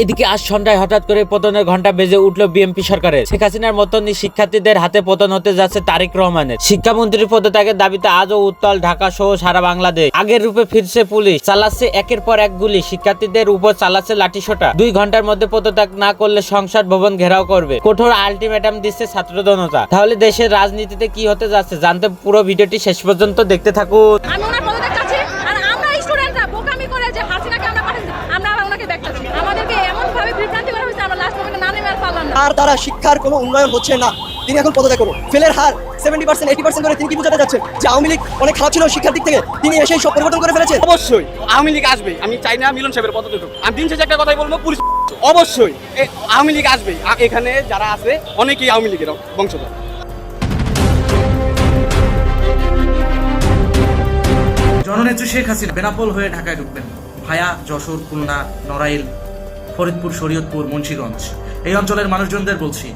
এদিকে আজ সন্ধ্যায় হঠাৎ করে পতনের ঘন্টা বেজে উঠল বিএনপি সরকারের। শেখ হাসিনার মতনই শিক্ষার্থীদের হাতে পতন হতে যাচ্ছে তারেক রহমানের। শিক্ষামন্ত্রীর পদত্যাগের দাবিতে আজও উত্তাল ঢাকা সহ সারা বাংলাদেশ। আগের রূপে ফিরছে পুলিশ, চালাচ্ছে একের পর এক গুলি, শিক্ষার্থীদের উপর চালাচ্ছে লাঠিসোঁটা। 2 ঘন্টার মধ্যে পদত্যাগ না করলে সংসদ ভবন ঘেরাও করবে, কঠোর আলটিমেটাম দিচ্ছে ছাত্র জনতা। তাহলে দেশের রাজনীতিতে কি হতে যাচ্ছে জানতে পুরো ভিডিওটি শেষ পর্যন্ত দেখতে থাকুন। আর দ্বারা শিক্ষার কোনো উন্নয়ন হচ্ছে না। তিনি এখন পদত্যাগ করুন। ফেলের হার 70%, 80% করে তিনি কি বোঝাতে যাচ্ছেন যে আওয়ামী লীগ অনেক খারাপ ছিল শিক্ষার দিক থেকে, তিনি এসে সব পরিবর্তন করে ফেলেছে? অবশ্যই আওয়ামী লীগ আসবে। আমি চাই না মিলন সাহেবের পদত্যাগ হোক। আমি দিন শেষে একটা কথাই বলবো, পুলিশ অবশ্যই আওয়ামী লীগ আসবে। এখানে যারা আছে অনেকেই আওয়ামী লীগের বংশধর। জননেত্রী শেখ হাসিনা বেনাপোল হয়ে ঢাকায় ঢুকবেন ভায়া যশোর, খুলনা, নড়াইল, ফরিদপুর, শরীয়তপুর, মুন্সিগঞ্জ। এই অঞ্চলের মানুষজনদের বলছি,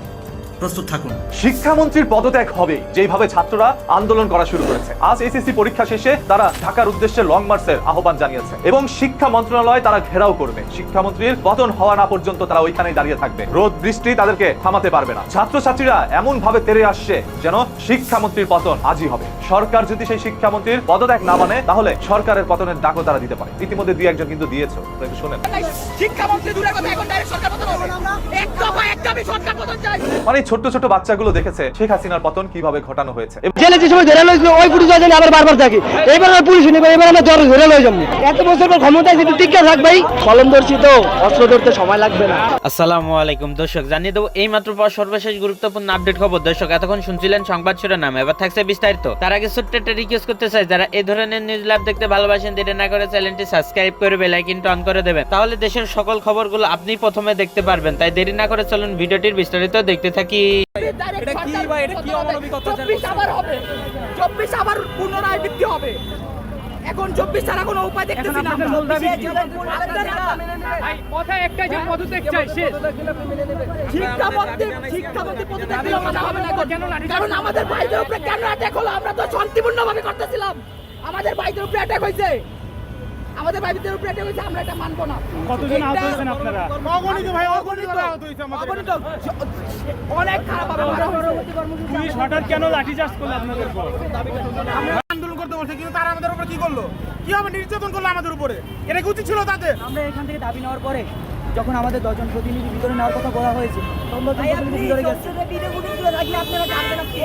প্রস্তুত থাকুন। শিক্ষামন্ত্রীর পদত্যাগ হবে যেভাবে ছাত্ররা আন্দোলন করা শুরু করেছে। আজ এসএসসি পরীক্ষা শেষে তারা ঢাকার উদ্দেশ্যে লং মার্চের আহ্বান জানিয়েছে এবং শিক্ষা মন্ত্রণালয় তারা ঘেরাও করবে। শিক্ষামন্ত্রীর পতন হওয়া না পর্যন্ত তারা ওইখানেই দাঁড়িয়ে থাকবে। রোদ বৃষ্টি তাদেরকে থামাতে পারবে না। ছাত্রছাত্রীরা এমন ভাবে তেড়ে আসছে যেন শিক্ষামন্ত্রীর পতন আজই হবে। সরকার যদি সেই শিক্ষামন্ত্রীর পদত্যাগ না মানে তাহলে সরকারের পতনের ডাকও তারা দিতে পারে। ইতিমধ্যে 2-1 কিন্তু দিয়েছে, একটু শুনেন। মানে ছোট ছোট বাচ্চাগুলো দেখেছে শেখ হাসিনার পতন কিভাবে ঘটানো হয়েছে। জেলে যে সময় ধরে লইছিল ওই পুলিশ জানি আবার বারবার থাকি। এবার পুলিশ নেবে, এবার আমরা জ্বরে ধরে লই যাব। এত বছর পর ক্ষমতায় যদি টিকে থাকবেই, কলম ধরছি তো অস্ত্র ধরতে সময় লাগবে না। আসসালামু আলাইকুম দর্শক, জানিয়ে দেবো এই মাত্র পর সর্বশেষ গুরুত্বপূর্ণ আপডেট খবর। দর্শক এতক্ষণ শুনছিলেন সংবাদ শিরোনাম, এবার থাকছে বিস্তারিত। তার আগে ছোট্ট একটা রিকোয়েস্ট করতে চাই, যারা এই ধরনের নিউজ লাইভ দেখতে ভালোবাসেন দেরি না করে চ্যানেলটি সাবস্ক্রাইব করে বেল আইকনটি অন করে দেবেন, তাহলে দেশের সকল খবরগুলো আপনি প্রথমে দেখতে পারবেন। তাই দেরি না করে চলুন ভিডিওটির বিস্তারিত দেখতে থাকি। এটা কি ভাই, এটা কি অমানবিকতা? 24 আবার হবে, 24 আবার পুনরায় বৃদ্ধি হবে। এখন 24 ছাড়া কোনো উপায় দেখতেছি না। ভাই কথা একটাই, যে পদত্যাগ চাই শেষ। শিক্ষামন্ত্রী পদত্যাগ দিলে মানা হবে না। কারণ আমাদের ভাইদের উপরে কেন অ্যাটাক হলো? আমরা তো শান্তিপূর্ণভাবে করতেছিলাম। আমাদের ভাইদের উপরে অ্যাটাক হয়েছে, আমাদের ভাইদের উপরে অ্যাটাক হয়েছে, আমরা এটা মানবো না। কতজন আহত হয়েছেন আপনারা? অগণিত ভাই, অগণিত আহত হয়েছে আমাদের। অগণিত অনেক খারাপ হবে। পুলিশ হঠাৎ কেন লাঠিচার্জ করলো আপনাদের উপর? আমরা আন্দোলন করতে বলছি, কিন্তু তারা আমাদের উপরে কি করলো? কিভাবে নির্যাতন করলো আমাদের উপরে? এটা কি উচিত ছিল তাদের? আমরা এখান থেকে দাবি নেওয়ার পরে যখন আমাদের 10 জন প্রতিনিধি ভিতরে নেওয়ার কথা বলা হয়েছে, তখন 10 জন প্রতিনিধি ভিতরে গেছে।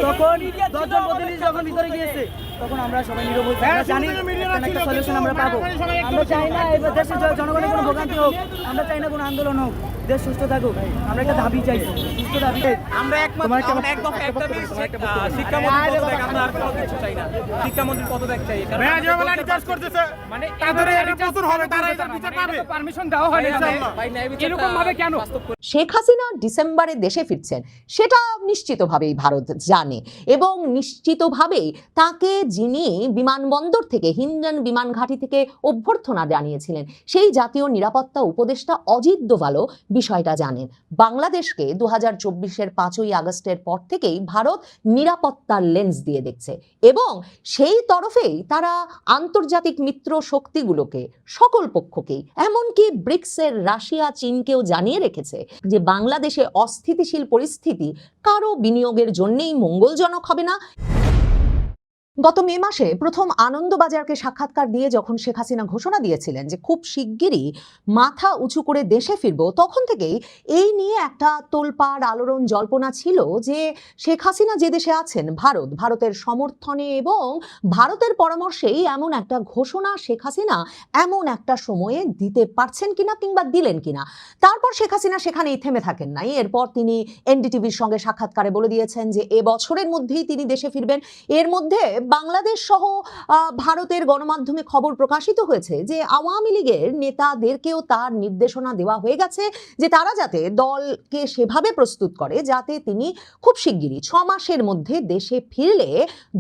তখন 10 জন প্রতিনিধি যখন ভিতরে গিয়েছে, তখন আমরা সবাই নীরব হয়েছি। আমরা জানি একটা সলিউশন আমরা পাবো। আমরা চাই না এবার দেশের জনগণের কোনো ভোগান্তি হোক, আমরা চাই না কোনো আন্দোলন হোক, দেশ সুস্থ থাকুক। আমরা একটা দাবি চাই, সুস্থ দাবি। আমরা একমাত্র এক দফা একটা শিক্ষামন্ত্রীর পদত্যাগ, আমরা আর কোনো কিছু চাই না। শিক্ষামন্ত্রীর পদত্যাগ চাই। ভাই যে বলা রিচার্জ করতেছে, মানে তাদের এটা প্রচুর হবে, তারা এটার বিচার পাবে। পারমিশন দেওয়া হয় না ভাই, এরকম ভাবে কেন? শেখ হাসিনা ডিসেম্বরে দেশে ফিরছেন সেটা নিশ্চিতভাবেই ভারত জানে, এবং নিশ্চিতভাবেই তাকে যিনি বিমানবন্দর থেকে হিন্ডন বিমান ঘাঁটি থেকে অভ্যর্থনা জানিয়েছিলেন সেই জাতীয় নিরাপত্তা উপদেষ্টা অজিত দোভালও বিষয়টা জানেন। বাংলাদেশকে 2024-এর 5ই আগস্টের পর থেকেই ভারত নিরাপত্তার লেন্স দিয়ে দেখছে, এবং সেই তরফেই তারা আন্তর্জাতিক মিত্র শক্তিগুলোকে, সকল পক্ষকেই, এমনকি ব্রিক্সের রাশিয়া, চীনকেও জানিয়ে রেখেছে যে বাংলাদেশে অস্থিতিশীল পরিস্থিতি কারো বিনিয়োগের জন্যই মঙ্গলজনক হবে না। গত মে মাসে প্রথম আনন্দবাজারকে সাক্ষাৎকার দিয়ে যখন শেখ হাসিনা ঘোষণা দিয়েছিলেন যে খুব শিগগিরই মাথা উঁচু করে দেশে ফিরব, তখন থেকেই এই নিয়ে একটা তোলপাড়, আলোড়ন, জল্পনা ছিল যে শেখ হাসিনা যে দেশে আছেন, ভারতের সমর্থনে এবং ভারতের পরামর্শেই এমন একটা ঘোষণা শেখ হাসিনা এমন একটা সময়ে দিতে পারছেন কিনা কিংবা দিলেন কিনা। তারপর শেখ হাসিনা সেখানেই থেমে থাকেন নাই। এরপর তিনি এনডিটিভির সঙ্গে সাক্ষাৎকারে বলে দিয়েছেন যে এবছরের মধ্যেই তিনি দেশে ফিরবেন। এর মধ্যে বাংলাদেশ সহ ভারতের গণমাধ্যমে খবর প্রকাশিত হয়েছে যে আওয়ামী লীগের নেতাদেরকেও তার নির্দেশনা দেওয়া হয়ে গেছে যে তারা যাতে দলকে সেভাবে প্রস্তুত করে যাতে তিনি খুব শিগগিরই 6 মাসের মধ্যে দেশে ফিরলে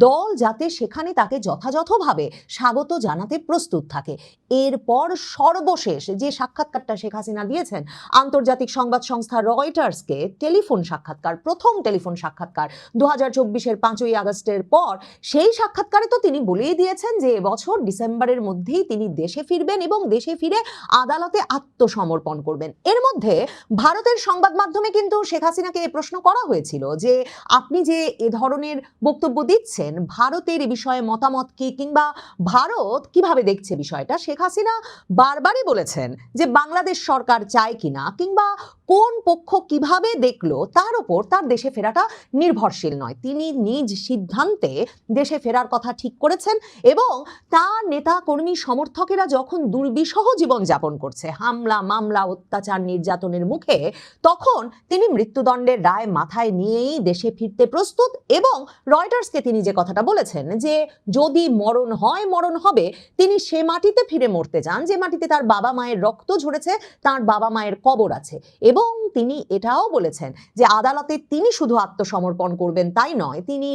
দল যাতে সেখানে তাকে যথাযথভাবে স্বাগত জানাতে প্রস্তুত থাকে। এরপর সর্বশেষ যে সাক্ষাৎকারটা শেখ হাসিনা দিয়েছেন আন্তর্জাতিক সংবাদ সংস্থা রয়টার্সকে, টেলিফোন সাক্ষাৎকার, প্রথম টেলিফোন সাক্ষাৎকার 2024-এর 5ই আগস্টের পর, সেই সাক্ষাৎকারে তো তিনি বলেই দিয়েছেন যে এবছর ডিসেম্বরের মধ্যেই তিনি দেশে ফিরবেন এবং দেশে ফিরে আদালতে আত্মসমর্পণ করবেন। এর মধ্যে ভারতের সংবাদ মাধ্যমে কিন্তু শেখ হাসিনাকে এ প্রশ্ন করা হয়েছিল যে আপনি যে এ ধরনের বক্তব্য দিচ্ছেন, ভারতের এ বিষয়ে মতামত কি, কিংবা ভারত কিভাবে দেখছে বিষয়টা। শেখ হাসিনা বারবারই বলেছেন যে বাংলাদেশ সরকার চায় কিনা কিংবা কোন পক্ষ কিভাবে দেখলো তার উপর তার দেশে ফেরাটা নির্ভরশীল নয়। তিনি নিজ সিদ্ধান্তে দেশে ফেরার কথা ঠিক করেছেন এবং তার নেতা কর্মী সমর্থকেরা যখন দুর্বিষহ জীবন যাপন করছে, হামলা মামলা অত্যাচার নির্যাতনের মুখে, তখন তিনি মৃত্যুদণ্ডের রায় মাথায় নিয়েই দেশে ফিরতে প্রস্তুত। এবং রয়টার্সকে তিনি যে কথাটা বলেছেন যে যদি মরণ হয় মরণ হবে, তিনি সে মাটিতে ফিরে মরতে চান যে মাটিতে তার বাবা মায়ের রক্ত ঝরেছে, তার বাবা মায়ের কবর আছে। এবং তিনি এটাও বলেছেন যে আদালতে তিনি শুধু আত্মসমর্পণ করবেন তাই নয়, তিনি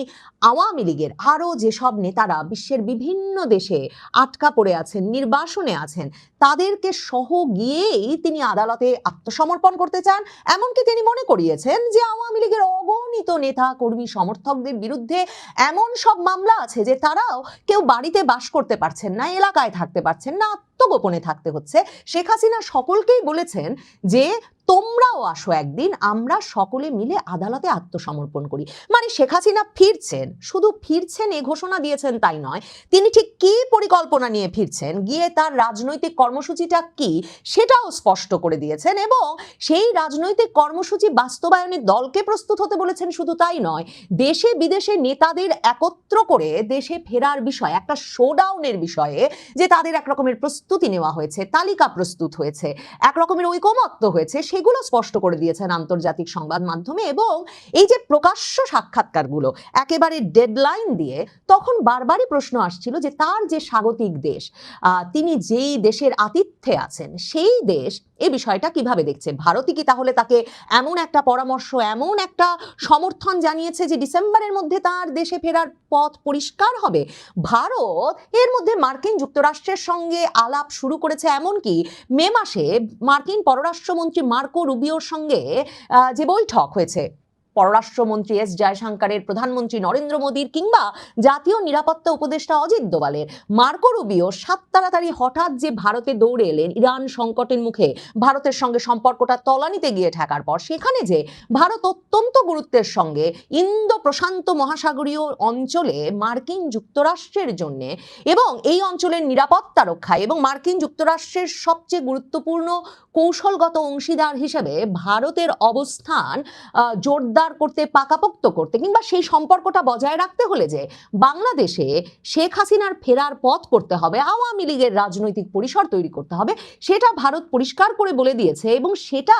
আওয়ামী লীগের আরও যেসব নেতারা বিশ্বের বিভিন্ন দেশে আটকা পড়ে আছেন, নির্বাসনে আছেন, তাদেরকে সহ গিয়েই তিনি আদালতে আত্মসমর্পণ করতে চান। এমনকি তিনি মনে করিয়েছেন যে আওয়ামী লীগের অগণিত নেতা কর্মী সমর্থকদের বিরুদ্ধে এমন সব মামলা আছে যে তারাও কেউ বাড়িতে বাস করতে পারছেন না, এলাকায় থাকতে পারছেন না, আত্মগোপনে থাকতে হচ্ছে। শেখ হাসিনা সকলকেই বলেছেন যে তোমরাও আসো একদিন, আমরা সকলে মিলে আদালতে আত্মসমর্পণ করি। মানে শেখ হাসিনা ফিরছেন, শুধু ফিরছেন এ ঘোষণা দিয়েছেন তাই নয়, তিনি ঠিক কি পরিকল্পনা নিয়ে ফিরছেন, গিয়ে তার রাজনৈতিক কর্মসূচিটা কি সেটাও স্পষ্ট করে দিয়েছেন এবং সেই রাজনৈতিক কর্মসূচি বাস্তবায়নের দলকে প্রস্তুত হতে বলেছেন। শুধু তাই নয়, দেশে বিদেশে নেতাদের একত্র করে দেশে ফেরার বিষয়, একটা শোডাউনের বিষয়ে যে তাদের এক রকমের প্রস্তুতি নেওয়া হয়েছে, তালিকা প্রস্তুত হয়েছে, এক রকমের ঐকমত্য হয়েছে, সেগুলো স্পষ্ট করে দিয়েছেন আন্তর্জাতিক সংবাদ মাধ্যমে। এবং এই যে প্রকাশ্য সাক্ষাৎকারগুলো একেবারে ডেডলাইন দিয়ে, তখন বারবারই প্রশ্ন আসছিল যে তার যে স্বাগতিক দেশ, তিনি যেই দেশের আতিথ্যে আছেন, সেই দেশ এই বিষয়টা কিভাবে দেখছে। ভারতই কি তাহলে তাকে এমন একটা পরামর্শ, এমন একটা সমর্থন জানিয়েছে যে ডিসেম্বরের মধ্যে তার দেশে ফেরার পথ পরিষ্কার হবে? ভারত এর মধ্যে মার্কিন যুক্তরাষ্ট্রের সঙ্গে আলাপ শুরু করেছে। এমনকি মে মাসে মার্কিন পররাষ্ট্রমন্ত্রী মার্কো রুবিওর সঙ্গে যে বৈঠক হয়েছে, পররাষ্ট্রমন্ত্রী এস জয়শঙ্করের, প্রধানমন্ত্রী নরেন্দ্র মোদীর কিংবা জাতীয় নিরাপত্তা উপদেষ্টা অজিত দোভালের, মার্কো রুবিও সাত তাড়াতাড়ি হঠাৎ যে ভারতে দৌড়ে এলেন ইরান সংকটের মুখে ভারতের সঙ্গে সম্পর্কটা তলানিতে গিয়ে ঠেকার পর, সেখানে যে ভারত অত্যন্ত গুরুত্বের সঙ্গে ইন্দো প্রশান্ত মহাসাগরীয় অঞ্চলে মার্কিন যুক্তরাষ্ট্রের জন্য এবং এই অঞ্চলের নিরাপত্তা রক্ষায় এবং মার্কিন যুক্তরাষ্ট্রের সবচেয়ে গুরুত্বপূর্ণ কৌশলগত অংশীদার হিসেবে ভারতের অবস্থান জোরদার করতে, পাকাপোক্ত করতে কিংবা সেই সম্পর্কটা বজায় রাখতে হলে যে বাংলাদেশে শেখ হাসিনার ফেরার পথ করতে হবে, আওয়ামী লীগের রাজনৈতিক পরিসর তৈরি করতে হবে, সেটা ভারত পরিষ্কার করে বলে দিয়েছে। এবং সেটা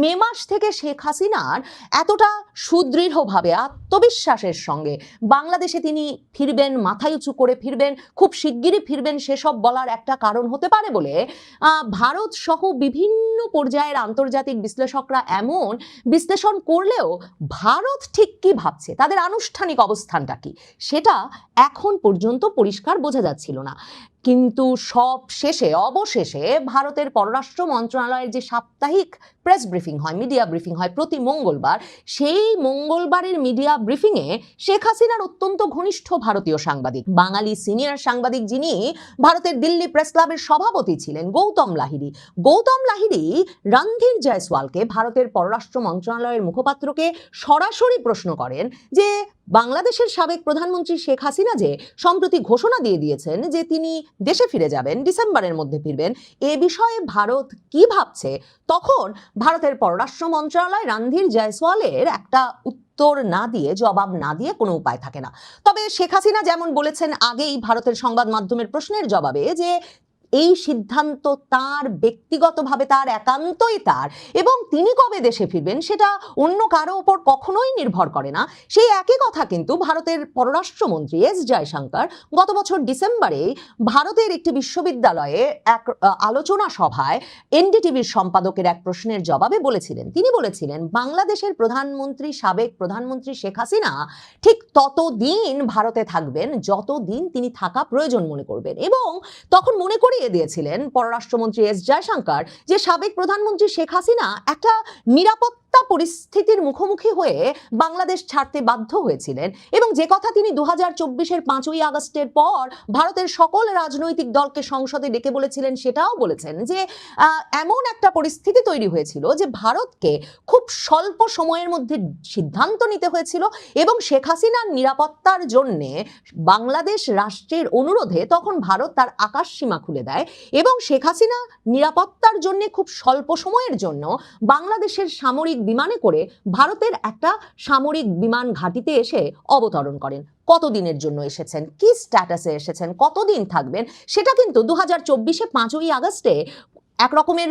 মে মাস থেকে শেখ হাসিনার এতটা সুদৃঢ়ভাবে আত্মবিশ্বাসের সঙ্গে বাংলাদেশে তিনি ফিরবেন, মাথায় উঁচু করে ফিরবেন, খুব শিগগিরই ফিরবেন, সেসব বলার একটা কারণ হতে পারে বলে ভারত সহ বিভিন্ন পর্যায়ের আন্তর্জাতিক বিশ্লেষকরা এমন বিশ্লেষণ করলেও ভারত ঠিক কি ভাবছে, তাদের আনুষ্ঠানিক অবস্থানটা কি, সেটা এখন পর্যন্ত পরিষ্কার বোঝা যাচ্ছিল না। কিন্তু সব শেষে অবশেষে ভারতের পররাষ্ট্র মন্ত্রণালয়ের যে সাপ্তাহিক প্রেস ব্রিফিং হয়, মিডিয়া ব্রিফিং হয় প্রতি মঙ্গলবার, সেই মঙ্গলবারের মিডিয়া ব্রিফিংয়ে শেখ হাসিনার অত্যন্ত ঘনিষ্ঠ ভারতীয় সাংবাদিক, বাঙালি সিনিয়র সাংবাদিক যিনি ভারতের দিল্লি প্রেস ক্লাবের সভাপতি ছিলেন, গৌতম লাহিড়ী রণধীর জয়সওয়ালকে, ভারতের পররাষ্ট্র মন্ত্রণালয়ের মুখপাত্রকে সরাসরি প্রশ্ন করেন যে বাংলাদেশের সাবেক প্রধানমন্ত্রী শেখ হাসিনা যে সম্প্রতি ঘোষণা দিয়ে দিয়েছেন যে তিনি দেশে ফিরে যাবেন, ডিসেম্বরের মধ্যে ফিরবেন, এ বিষয়ে ভারত কি ভাবছে। তখন ভারতের পররাষ্ট্র মন্ত্রণালয় রণধীর জয়সওয়ালের একটা উত্তর না দিয়ে, জবাব না দিয়ে কোনো উপায় থাকে না। তবে শেখ হাসিনা যেমন বলেছেন আগেই ভারতের সংবাদ মাধ্যমের প্রশ্নের জবাবে যে এই সিদ্ধান্ত তার ব্যক্তিগতভাবে, তার একান্তই তার, এবং তিনি কবে দেশে ফিরবেন সেটা অন্য কারো উপর কখনোই নির্ভর করে না। সেই একই কথা কিন্তু ভারতের পররাষ্ট্রমন্ত্রী এস জয়শঙ্কর গত বছর ডিসেম্বরে ভারতের একটি বিশ্ববিদ্যালয়ে এক আলোচনা সভায় এনডিটিভির সম্পাদকের এক প্রশ্নের জবাবে বলেছিলেন। তিনি বলেছিলেন বাংলাদেশের প্রধানমন্ত্রী, সাবেক প্রধানমন্ত্রী শেখ হাসিনা ঠিক ততদিন ভারতে থাকবেন যতদিন তিনি থাকা প্রয়োজন মনে করবেন। এবং তখন মনে করিয়ে দিয়েছিলেন পররাষ্ট্রমন্ত্রী এস জয়শঙ্কর যে সাবেক প্রধানমন্ত্রী শেখ হাসিনা একটা নিরাপত্তা নিরাপত্তা পরিস্থিতির মুখোমুখি হয়ে বাংলাদেশ ছাড়তে বাধ্য হয়েছিলেন এবং যে কথা তিনি 2024-এর 5ই আগস্টের পর ভারতের সকল রাজনৈতিক দলকে সংসদে ডেকে বলেছিলেন, সেটাও বলেছেন যে এমন একটা পরিস্থিতি তৈরি হয়েছিল যে ভারতকে খুব স্বল্প সময়ের মধ্যে সিদ্ধান্ত নিতে হয়েছিল এবং শেখ হাসিনার নিরাপত্তার জন্যে বাংলাদেশ রাষ্ট্রের অনুরোধে তখন ভারত তার আকাশ সীমা খুলে দেয় এবং শেখ হাসিনা নিরাপত্তার জন্য খুব স্বল্প সময়ের জন্য বাংলাদেশের সামরিক বিমানে করে ভারতের একটা সামরিক বিমান ঘাঁটিতে এসে অবতরণ করেন। কতদিনের জন্য এসেছেন, কি স্ট্যাটাসে এসেছেন, কতদিন থাকবেন, সেটা কিন্তু 2024-এ 5ই আগস্টে এক রকমের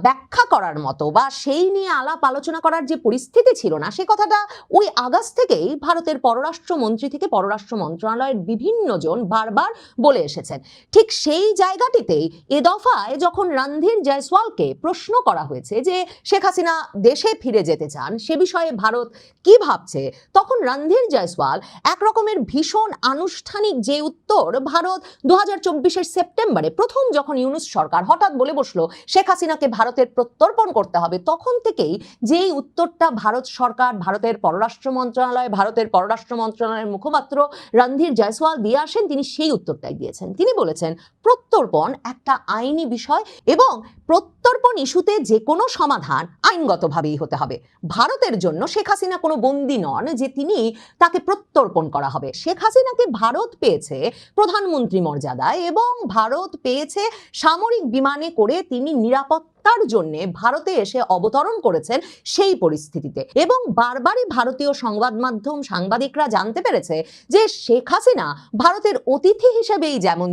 ব্যাখ্যা করার মতো বা সেই নিয়ে আলাপ আলোচনা করার যে পরিস্থিতি ছিল না, সে কথাটা ওই আগস্ট থেকেই ভারতের পররাষ্ট্রমন্ত্রী থেকে পররাষ্ট্র মন্ত্রণালয়ের বিভিন্ন জন বারবার বলে এসেছেন। ঠিক সেই জায়গাটিতেই এ দফায় যখন রণধীর জয়সওয়ালকে প্রশ্ন করা হয়েছে যে শেখ হাসিনা দেশে ফিরে যেতে চান, সে বিষয়ে ভারত কি ভাবছে, তখন রণধীর জয়সওয়াল এক রকমের ভীষণ আনুষ্ঠানিক যে উত্তর ভারত 2024-এর সেপ্টেম্বরে প্রথম যখন ইউনূস সরকার হঠাৎ বলে বসলো শেখ হাসিনাকে ভারতের প্রত্যর্পণ করতে হবে, তখন থেকেই যেই উত্তরটা ভারত সরকার, ভারতের পররাষ্ট্র মন্ত্রণালয়, ভারতের পররাষ্ট্র মন্ত্রণালয়ের মুখপাত্র রণধীর জয়সওয়াল দিয়ে আসেন, তিনি সেই উত্তরটাই দিয়েছেন। তিনি বলেছেন প্রত্যর্পণ একটা আইনি বিষয় এবং প্রত্যর্পণ ইস্যুতে যে কোনো সমাধান আইনগতভাবেই হতে হবে। ভারতের জন্য শেখ হাসিনা কোনো বন্দী নন যে তিনি তাকে প্রত্যর্পণ করা হবে। শেখ হাসিনাকে ভারত পেয়েছে প্রধানমন্ত্রী মর্যাদায় এবং ভারত পেয়েছে সামরিক বিমানে করে তিনি নিরাপত্তার জন্য ভারতে এসে অবতরণ করেছেন সেই পরিস্থিতিতে। এবং বারবারই ভারতীয় সংবাদ মাধ্যম, সাংবাদিকরা জানতে পেরেছে যে শেখ হাসিনা ভারতের অতিথি হিসেবেই যেমন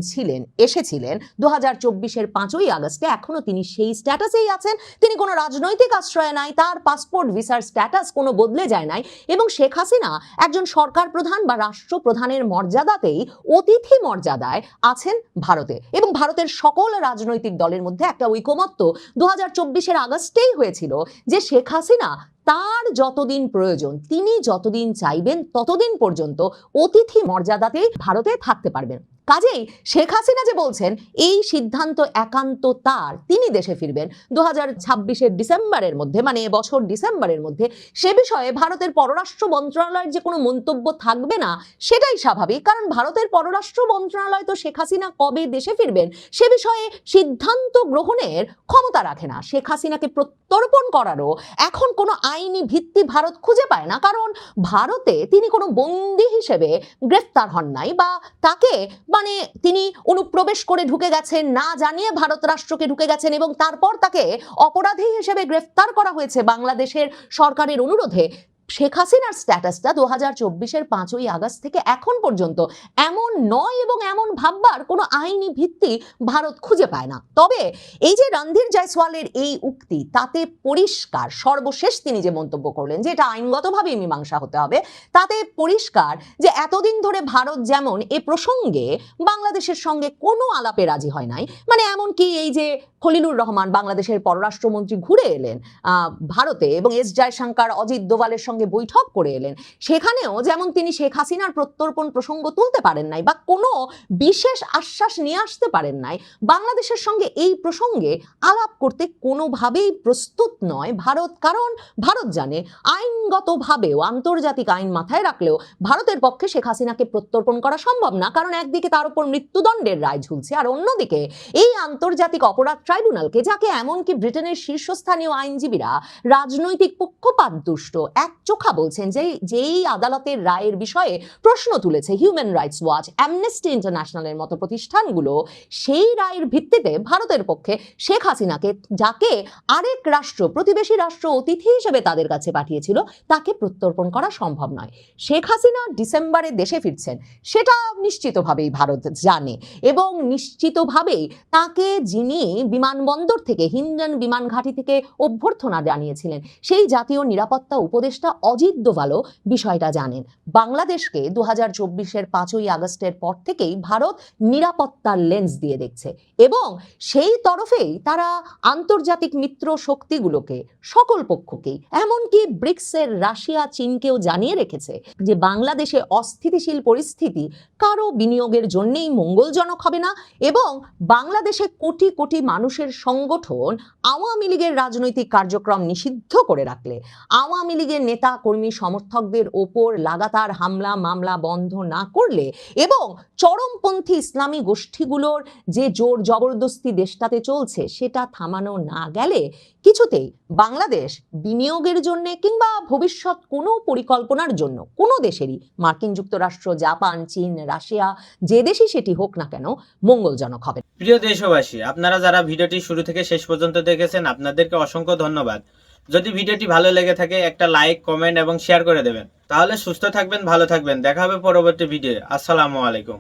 এসেছিলেন 2024-এর 5ই আগস্টে, এখনো তিনি সেই স্ট্যাটাসেই আছেন। তিনি কোনো রাজনৈতিক আশ্রয় নাই, তার পাসপোর্ট ভিসার স্ট্যাটাস কোনো বদলে যায় নাই এবং শেখ হাসিনা একজন সরকার প্রধান বা রাষ্ট্রপ্রধানের মর্যাদাতেই অতিথি মর্যাদায় আছেন ভারতে। এবং ভারতের সকল রাজনৈতিক দলের মধ্যে একটা ঐকমত্য 2024-এর আগস্টেই হয়েছিল যে শেখ হাসিনা তার যতদিন প্রয়োজন, তিনি যতদিন চাইবেন ততদিন পর্যন্ত অতিথি মর্যাদাতেই ভারতে থাকতে পারবেন। কাজেই শেখ হাসিনা যে বলছেন এই সিদ্ধান্ত একান্ত তার, তিনি দেশে ফিরবেন 2026-এর ডিসেম্বরের মধ্যে, মানে এবছর ডিসেম্বরের মধ্যে, সে বিষয়ে ভারতের পররাষ্ট্র মন্ত্রণালয়ের যে কোনো মন্তব্য থাকবে না সেটাই স্বাভাবিক। কারণ ভারতের পররাষ্ট্র মন্ত্রণালয় তো শেখ হাসিনা কবে দেশে ফিরবেন সে বিষয়ে সিদ্ধান্ত গ্রহণের ক্ষমতা রাখে না। শেখ হাসিনাকে প্রত্যর্পণ করারও এখন কোনো আইনি ভিত্তি ভারত খুঁজে পায় না, কারণ ভারতে তিনি কোনো বন্দী হিসেবে গ্রেফতার হন নাই বা তাকে তিনি অনুপ্রবেশ করে ঢুকে গেছেন না জানিয়ে ভারত রাষ্ট্রকে ঢুকে গেছেন এবং তারপর তাকে অপরাধী হিসেবে গ্রেফতার করা হয়েছে বাংলাদেশের সরকারের অনুরোধে। শেখ হাসিনার স্ট্যাটাসটা 2024-এর 5ই আগস্ট থেকে এখন পর্যন্ত এমন নয় এবং এমন ভাববার কোনো আইনি ভিত্তি ভারত খুঁজে পায় না। তবে এই যে রণধীর জয়সওয়ালের এই উক্তি, তাতে পরিষ্কার, সর্বশেষ তিনি যে মন্তব্য করলেন যে এটা আইনগতভাবে মীমাংসা হতে হবে, তাতে পরিষ্কার যে এতদিন ধরে ভারত যেমন এ প্রসঙ্গে বাংলাদেশের সঙ্গে কোনো আলাপে রাজি হয় নাই, মানে এমনকি এই যে খলিলুর রহমান বাংলাদেশের পররাষ্ট্রমন্ত্রী ঘুরে এলেন ভারতে এবং এস জয়শঙ্কর, অজিত দোভালের সঙ্গে বৈঠক করে এলেন, সেখানেও যেমন তিনি শেখ হাসিনার প্রত্যর্পণ প্রসঙ্গ তুলতে পারেন নাই বা কোনো বিশেষ আশ্বাস নিয়ে আসতে পারেন নাই, বাংলাদেশের সঙ্গে এই প্রসঙ্গে আলাপ করতে কোনোভাবেই প্রস্তুত নয় ভারত। কারণ ভারত জানে আইনগতভাবেও, আন্তর্জাতিক আইন মাথায় রাখলেও ভারতের পক্ষে শেখ হাসিনাকে প্রত্যর্পণ করা সম্ভব না, কারণ একদিকে তার উপর মৃত্যুদণ্ডের রায় ঝুলছে আর অন্যদিকে এই আন্তর্জাতিক অপরাধ ট্রাইব্যুনালকে, যাকে এমনকি ব্রিটেনের শীর্ষস্থানীয় আইনজীবীরা রাজনৈতিক পক্ষপাতদুষ্ট একচোখা বলছেন, যেই আদালতের রায়ের বিষয়ে প্রশ্ন তুলেছে হিউম্যান রাইটস ওয়াচ, অ্যামনেস্টি ইন্টারন্যাশনালের মতো প্রতিষ্ঠানগুলো, সেই রায়ের ভিত্তিতে ভারতের পক্ষে শেখ হাসিনাকে, যাকে আরেক রাষ্ট্র, প্রতিবেশী রাষ্ট্র অতিথি হিসেবে তাদের কাছে পাঠিয়েছিল, তাকে প্রত্যর্পণ করা সম্ভব নয়। শেখ হাসিনা ডিসেম্বরে দেশে ফিরছেন সেটা নিশ্চিতভাবেই ভারত জানে এবং নিশ্চিতভাবেই তাকে যিনি বিমানবন্দর থেকে, হিন্ডন বিমান ঘাঁটি থেকে অভ্যর্থনা জানিয়েছিলেন, সেই জাতীয় নিরাপত্তা উপদেষ্টা অজিত দোভালও বিষয়টা জানেন। বাংলাদেশকে 2024-এর 5ই আগস্টের পর থেকেই ভারত নিরাপত্তার লেন্স দিয়ে দেখছে এবং সেই তরফেই তারা আন্তর্জাতিক মিত্র শক্তিগুলোকে, সকল পক্ষকেই, এমনকি ব্রিক্সের রাশিয়া, চীনকেও জানিয়ে রেখেছে যে বাংলাদেশে অস্থিতিশীল পরিস্থিতি কারো বিনিয়োগের জন্যই মঙ্গলজনক হবে না এবং বাংলাদেশে কোটি কোটি মানুষের সংগঠন আওয়ামী লীগের রাজনৈতিক কার্যক্রম নিষিদ্ধ করে রাখলে, আওয়ামী লীগের নেতা কর্মী সমর্থকদের ওপর লাগাতার হামলা মামলা বন্ধ না করলে এবং চরমপন্থী ইসলামী গোষ্ঠীগুলোর যে জোর জবরদস্তি দেশটাতে চলছে সেটা থামানো না গেলে কিছুতেই বাংলাদেশ বিনিয়োগের জন্য কিংবা ভবিষ্যৎ কোনো পরিকল্পনার জন্য কোনো দেশেরই, মার্কিন যুক্তরাষ্ট্র, জাপান, চীন, রাশিয়া, যে দেশই সেটি হোক না কেন, মঙ্গলজনক হবে। প্রিয় দেশবাসী, আপনারা যারা ভিডিওটি শুরু থেকে শেষ পর্যন্ত দেখেছেন আপনাদেরকে অসংখ্য ধন্যবাদ। যদি ভিডিওটি ভালো লেগে থাকে একটা লাইক, কমেন্ট এবং শেয়ার করে দেবেন। তাহলে সুস্থ থাকবেন, ভালো থাকবেন। দেখা হবে পরবর্তী ভিডিও। আসসালামু আলাইকুম।